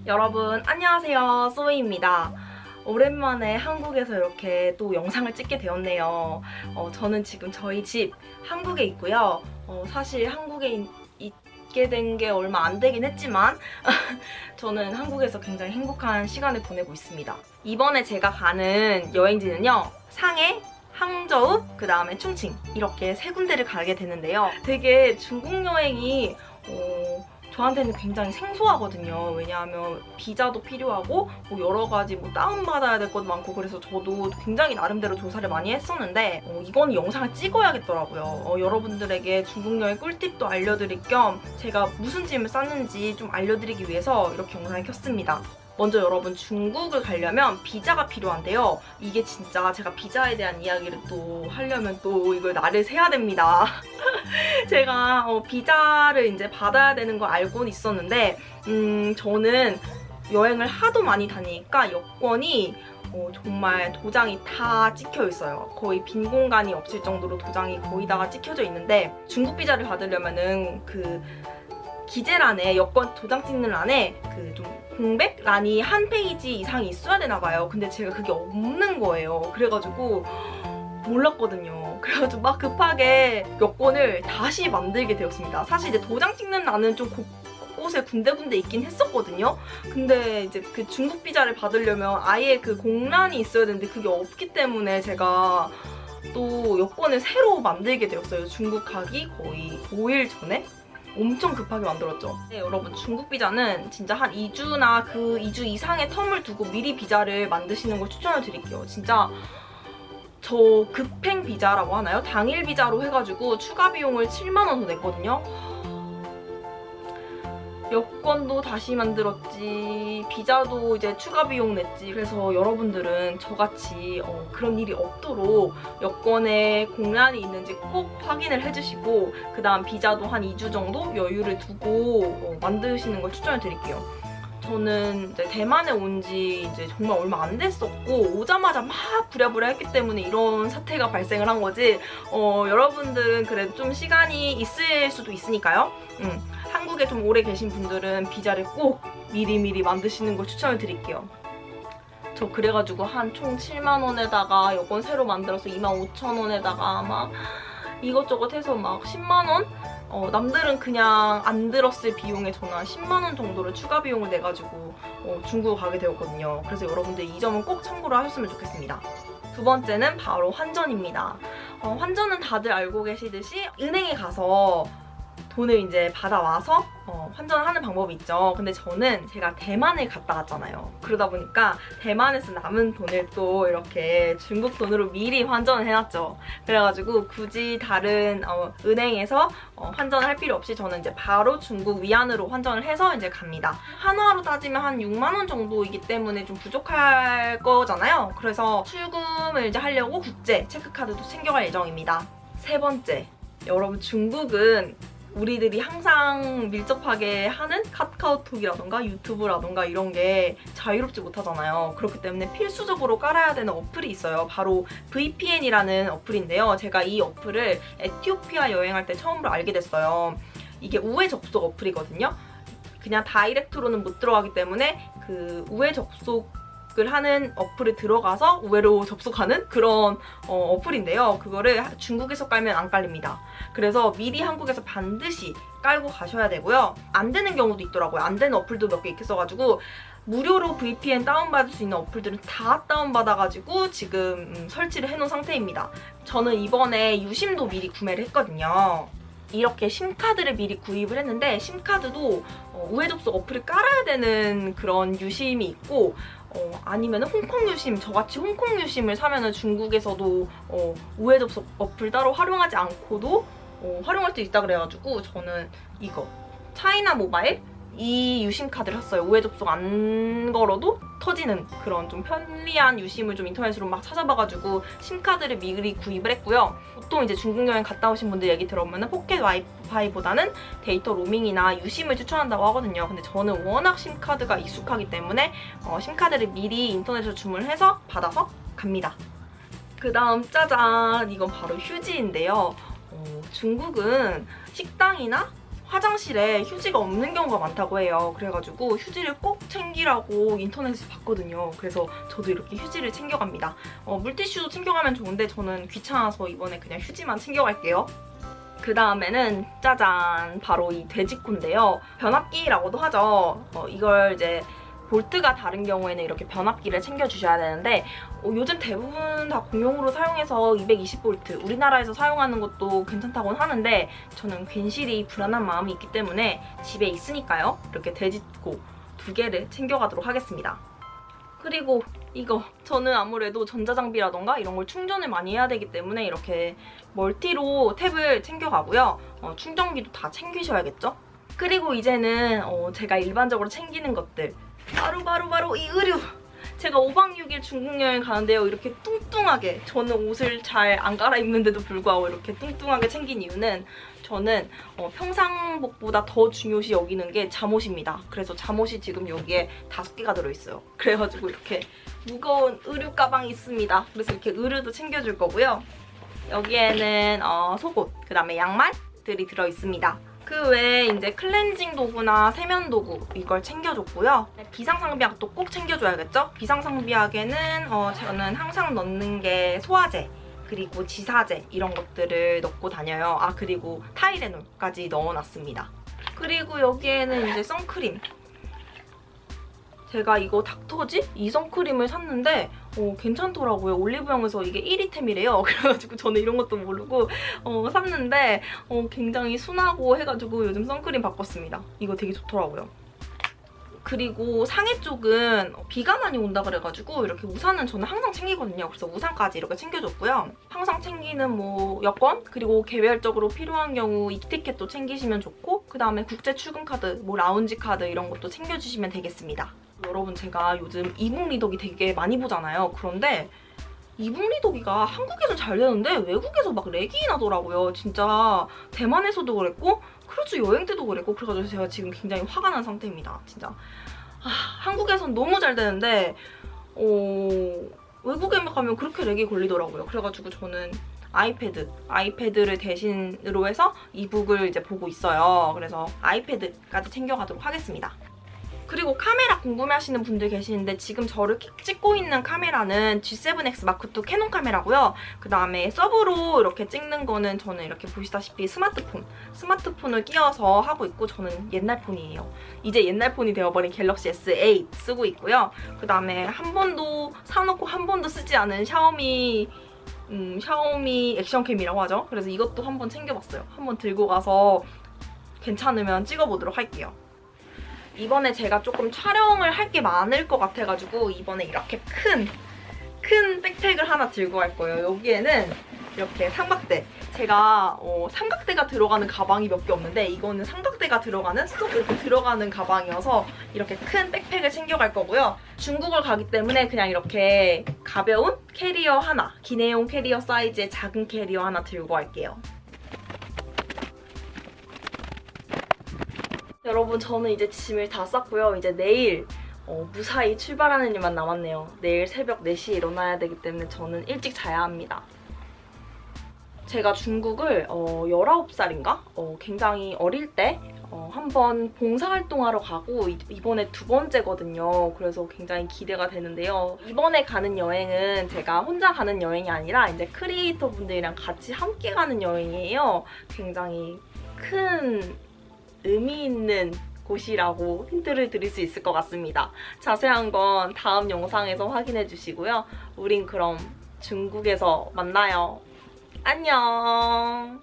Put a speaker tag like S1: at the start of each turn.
S1: 여러분 안녕하세요, 소이입니다. 오랜만에 한국에서 이렇게 또 영상을 찍게 되었네요. 저는 지금 저희 집 한국에 있고요. 사실 한국에 있게 된 게 얼마 안 되긴 했지만 저는 한국에서 굉장히 행복한 시간을 보내고 있습니다. 이번에 제가 가는 여행지는요, 상해, 항저우, 그 다음에 충칭, 이렇게 세 군데를 가게 되는데요. 되게 중국 여행이 저한테는 굉장히 생소하거든요. 왜냐하면 비자도 필요하고 여러 가지 다운받아야 될 것도 많고, 그래서 저도 굉장히 나름대로 조사를 많이 했었는데 이건 영상을 찍어야겠더라고요. 여러분들에게 중국 여행 꿀팁도 알려드릴 겸 제가 무슨 짐을 쌌는지 좀 알려드리기 위해서 이렇게 영상을 켰습니다. 먼저 여러분, 중국을 가려면 비자가 필요한데요. 이게 진짜 제가 비자에 대한 이야기를 또 하려면 또 이걸 날을 새야 됩니다. 제가 비자를 이제 받아야 되는 걸 알고는 있었는데 저는 여행을 하도 많이 다니니까 여권이 정말 도장이 다 찍혀 있어요. 거의 빈 공간이 없을 정도로 도장이 거의 다가 찍혀져 있는데, 중국 비자를 받으려면은 그 기재란에, 여권 도장 찍는 란에 그 좀 공백란이 한 페이지 이상이 있어야 되나 봐요. 근데 제가 그게 없는 거예요. 그래가지고 몰랐거든요. 그래가지고 막 급하게 여권을 다시 만들게 되었습니다. 사실 이제 도장 찍는 란은 좀 곳곳에 군데군데 있긴 했었거든요. 근데 이제 그 중국 비자를 받으려면 아예 그 공란이 있어야 되는데 그게 없기 때문에 제가 또 여권을 새로 만들게 되었어요. 중국 가기 거의 5일 전에? 엄청 급하게 만들었죠. 네, 여러분, 중국 비자는 진짜 한 2주나 그 2주 이상의 텀을 두고 미리 비자를 만드시는 걸 추천을 드릴게요. 진짜 저 급행 비자라고 하나요? 당일 비자로 해가지고 추가 비용을 7만 원 더 냈거든요. 여권도 다시 만들었지, 비자도 이제 추가 비용 냈지. 그래서 여러분들은 저같이 그런 일이 없도록 여권에 공란이 있는지 꼭 확인을 해주시고, 그 다음 비자도 한 2주 정도 여유를 두고 만드시는 걸 추천을 드릴게요. 저는 이제 대만에 온 지 이제 정말 얼마 안 됐었고, 오자마자 막 부랴부랴 했기 때문에 이런 사태가 발생을 한 거지, 여러분들은 그래도 좀 시간이 있을 수도 있으니까요. 한국에 좀 오래 계신 분들은 비자를 꼭 미리미리 만드시는 걸 추천을 드릴게요. 저 그래가지고 한 총 7만 원에다가 여권 새로 만들어서 25,000원에다가 막 이것저것 해서 막 10만 원? 남들은 그냥 안 들었을 비용에 저는 한 10만 원 정도를 추가 비용을 내가지고 중국을 가게 되었거든요. 그래서 여러분들 이 점은 꼭 참고를 하셨으면 좋겠습니다. 두 번째는 바로 환전입니다. 환전은 다들 알고 계시듯이 은행에 가서 돈을 이제 받아와서 환전을 하는 방법이 있죠. 근데 저는 제가 대만을 갔다 왔잖아요. 그러다 보니까 대만에서 남은 돈을 또 이렇게 중국 돈으로 미리 환전을 해놨죠. 그래가지고 굳이 다른 은행에서 환전을 할 필요 없이 저는 이제 바로 중국 위안으로 환전을 해서 이제 갑니다. 한화로 따지면 한 6만 원 정도이기 때문에 좀 부족할 거잖아요. 그래서 출금을 이제 하려고 국제 체크카드도 챙겨갈 예정입니다. 세 번째, 여러분, 중국은 우리들이 항상 밀접하게 하는 카카오톡이라던가 유튜브라던가 이런 게 자유롭지 못하잖아요. 그렇기 때문에 필수적으로 깔아야 되는 어플이 있어요. 바로 VPN이라는 어플인데요. 제가 이 어플을 에티오피아 여행할 때 처음으로 알게 됐어요. 이게 우회 접속 어플이거든요. 그냥 다이렉트로는 못 들어가기 때문에 그 우회 접속을 하는 어플에 들어가서 우회로 접속하는 그런 어플인데요. 그거를 중국에서 깔면 안 깔립니다. 그래서 미리 한국에서 반드시 깔고 가셔야 되고요. 안 되는 경우도 있더라고요. 안 되는 어플도 몇 개 있어가지고 무료로 VPN 다운받을 수 있는 어플들은 다 다운받아가지고 지금 설치를 해놓은 상태입니다. 저는 이번에 유심도 미리 구매를 했거든요. 이렇게 심카드를 미리 구입을 했는데, 심카드도 우회 접속 어플을 깔아야 되는 그런 유심이 있고, 아니면 홍콩 유심, 저같이 홍콩 유심을 사면은 중국에서도 우회 접속 어플 따로 활용하지 않고도 활용할 수 있다 그래가지고 저는 이거 차이나 모바일 이 유심 카드를 샀어요. 우회 접속 안 걸어도 터지는 그런 좀 편리한 유심을 좀 인터넷으로 막 찾아봐가지고 심카드를 미리 구입을 했고요. 보통 이제 중국 여행 갔다 오신 분들 얘기 들어보면 포켓 와이파이보다는 데이터 로밍이나 유심을 추천한다고 하거든요. 근데 저는 워낙 심카드가 익숙하기 때문에 심카드를 미리 인터넷으로 주문해서 받아서 갑니다. 그 다음 짜잔! 이건 바로 휴지인데요. 중국은 식당이나 화장실에 휴지가 없는 경우가 많다고 해요. 그래가지고 휴지를 꼭 챙기라고 인터넷에서 봤거든요. 그래서 저도 이렇게 휴지를 챙겨갑니다. 물티슈도 챙겨가면 좋은데 저는 귀찮아서 이번에 그냥 휴지만 챙겨갈게요. 그 다음에는 짜잔! 바로 이 돼지코인데요. 변압기라고도 하죠. 이걸 이제 볼트가 다른 경우에는 이렇게 변압기를 챙겨주셔야 되는데 요즘 대부분 다 공용으로 사용해서 220V 우리나라에서 사용하는 것도 괜찮다고는 하는데 저는 괜시리 불안한 마음이 있기 때문에 집에 있으니까요. 이렇게 돼지코 2개를 챙겨가도록 하겠습니다. 그리고 이거 저는 아무래도 전자장비라던가 이런 걸 충전을 많이 해야 되기 때문에 이렇게 멀티로 탭을 챙겨가고요. 충전기도 다 챙기셔야겠죠? 그리고 이제는 제가 일반적으로 챙기는 것들 바로 이 의류! 제가 5박 6일 중국 여행 가는데요. 이렇게 뚱뚱하게 저는 옷을 잘 안 갈아입는데도 불구하고 이렇게 뚱뚱하게 챙긴 이유는 저는 평상복보다 더 중요시 여기는 게 잠옷입니다. 그래서 잠옷이 지금 여기에 5개가 들어있어요. 그래가지고 이렇게 무거운 의류 가방이 있습니다. 그래서 이렇게 의류도 챙겨줄 거고요. 여기에는 속옷, 그 다음에 양말들이 들어있습니다. 그 외에 이제 클렌징 도구나 세면 도구 이걸 챙겨줬고요. 비상상비약도 꼭 챙겨줘야겠죠? 비상상비약에는 저는 항상 넣는 게 소화제, 그리고 지사제 이런 것들을 넣고 다녀요. 그리고 타이레놀까지 넣어놨습니다. 그리고 여기에는 이제 선크림. 제가 이거 닥터지? 이 선크림을 샀는데 괜찮더라고요. 올리브영에서 이게 1위템이래요. 그래가지고 저는 이런 것도 모르고 샀는데 굉장히 순하고 해가지고 요즘 선크림 바꿨습니다. 이거 되게 좋더라고요. 그리고 상해 쪽은 비가 많이 온다 그래가지고 이렇게 우산은 저는 항상 챙기거든요. 그래서 우산까지 이렇게 챙겨줬고요. 항상 챙기는 뭐 여권, 그리고 개별적으로 필요한 경우 이티켓도 챙기시면 좋고 그 다음에 국제 출금카드, 뭐 라운지 카드 이런 것도 챙겨주시면 되겠습니다. 여러분 제가 요즘 이북 리더기 되게 많이 보잖아요. 그런데 이북 리더기가 한국에서 잘 되는데 외국에서 막 렉이 나더라고요. 진짜 대만에서도 그랬고 크루즈 여행 때도 그랬고 그래가지고 제가 지금 굉장히 화가 난 상태입니다. 진짜 한국에선 너무 잘 되는데 외국에 가면 그렇게 렉이 걸리더라고요. 그래가지고 저는 아이패드를 대신으로 해서 이북을 이제 보고 있어요. 그래서 아이패드까지 챙겨가도록 하겠습니다. 그리고 카메라 궁금해하시는 분들 계시는데 지금 저를 찍고 있는 카메라는 G7X Mark II 캐논 카메라고요. 그 다음에 서브로 이렇게 찍는 거는 저는 이렇게 보시다시피 스마트폰을 끼워서 하고 있고 저는 옛날 폰이에요. 이제 옛날 폰이 되어버린 갤럭시 S8 쓰고 있고요. 그 다음에 한 번도 사놓고 한 번도 쓰지 않은 샤오미 액션캠이라고 하죠. 그래서 이것도 한번 챙겨봤어요. 한번 들고 가서 괜찮으면 찍어보도록 할게요. 이번에 제가 조금 촬영을 할 게 많을 것 같아가지고 이번에 이렇게 큰 백팩을 하나 들고 갈 거예요. 여기에는 이렇게 삼각대. 제가 삼각대가 들어가는 가방이 몇 개 없는데 이거는 삼각대가 들어가는 쏙 이렇게 들어가는 가방이어서 이렇게 큰 백팩을 챙겨갈 거고요. 중국을 가기 때문에 그냥 이렇게 가벼운 캐리어 하나, 기내용 캐리어 사이즈의 작은 캐리어 하나 들고 갈게요. 여러분 저는 이제 짐을 다 쌌고요. 이제 내일 무사히 출발하는 일만 남았네요. 내일 새벽 4시에 일어나야 되기 때문에 저는 일찍 자야 합니다. 제가 중국을 19살인가? 굉장히 어릴 때 한번 봉사활동하러 가고 이번에 2번째거든요. 그래서 굉장히 기대가 되는데요. 이번에 가는 여행은 제가 혼자 가는 여행이 아니라 이제 크리에이터 분들이랑 같이 함께 가는 여행이에요. 굉장히 큰 의미 있는 곳이라고 힌트를 드릴 수 있을 것 같습니다. 자세한 건 다음 영상에서 확인해 주시고요. 우린 그럼 중국에서 만나요. 안녕!